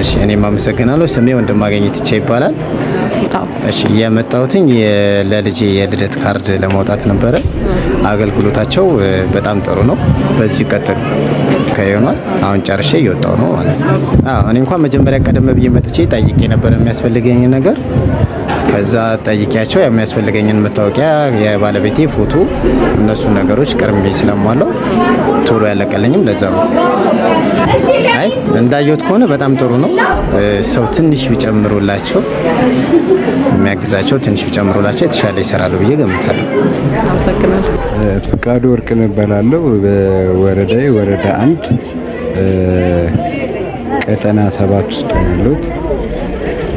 እሺ እኔም አመሰግናለሁ። ስሜ ወንድማገኝ ትቼ ይባላል። እሺ የመጣሁትኝ ለልጄ የልደት ካርድ ለማውጣት ነበረ። አገልግሎታቸው በጣም ጥሩ ነው። በዚህ ቀጥሉ ከሆኗል። አሁን ጨርሼ እየወጣሁ ነው ማለት ነው። እኔ እንኳን መጀመሪያ ቀደም ብዬ መጥቼ ጠይቄ ነበር የሚያስፈልገኝ ነገር። ከዛ ጠይቄያቸው የሚያስፈልገኝን መታወቂያ፣ የባለቤቴ ፎቶ፣ እነሱ ነገሮች ቀርሜ ስለማለው ቶሎ ያለቀልኝም ለዛ ነው። አይ እንዳየሁት ከሆነ በጣም ጥሩ ነው። ሰው ትንሽ ቢጨምሩላቸው የሚያግዛቸው ትንሽ ቢጨምሩላቸው የተሻለ ይሰራሉ ብዬ ገምታለሁ። አመሰግናለሁ። ፍቃዱ ወርቅነህ እባላለሁ። በወረዳዬ ወረዳ 1 ቀጠና 7 ውስጥ ነው ያለሁት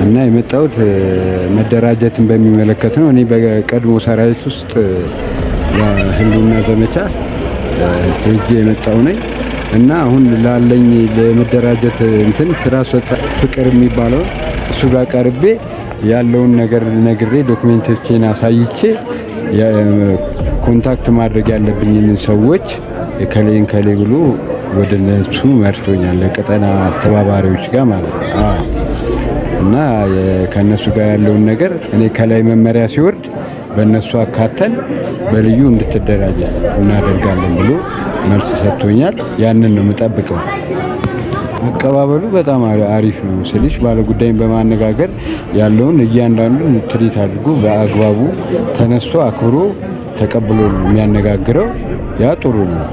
እና የመጣሁት መደራጀትን በሚመለከት ነው። እኔ በቀድሞ ሰራዊት ውስጥ ህልውና ዘመቻ ሄጄ የመጣሁ ነኝ እና አሁን ላለኝ ለመደራጀት እንትን ስራ አስፈጻሚ ፍቅር የሚባለው እሱ ጋር ቀርቤ ያለውን ነገር ነግሬ ዶክሜንቶቼን አሳይቼ ኮንታክት ማድረግ ያለብኝን ሰዎች ከሌ ብሎ ወደ እነሱ መርቶኛል። ለቀጠና አስተባባሪዎች ጋር ማለት ነው። እና ከነሱ ጋር ያለውን ነገር እኔ ከላይ መመሪያ ሲወርድ በእነሱ አካተን በልዩ እንድትደራጅ እናደርጋለን ብሎ መልስ ሰጥቶኛል። ያንን ነው የምጠብቀው። አቀባበሉ በጣም አሪፍ ነው ስልሽ ባለጉዳይን በማነጋገር ያለውን እያንዳንዱን ትሪት አድርጎ በአግባቡ ተነስቶ አክብሮ ተቀብሎ ነው የሚያነጋግረው። ያ ጥሩ ነው።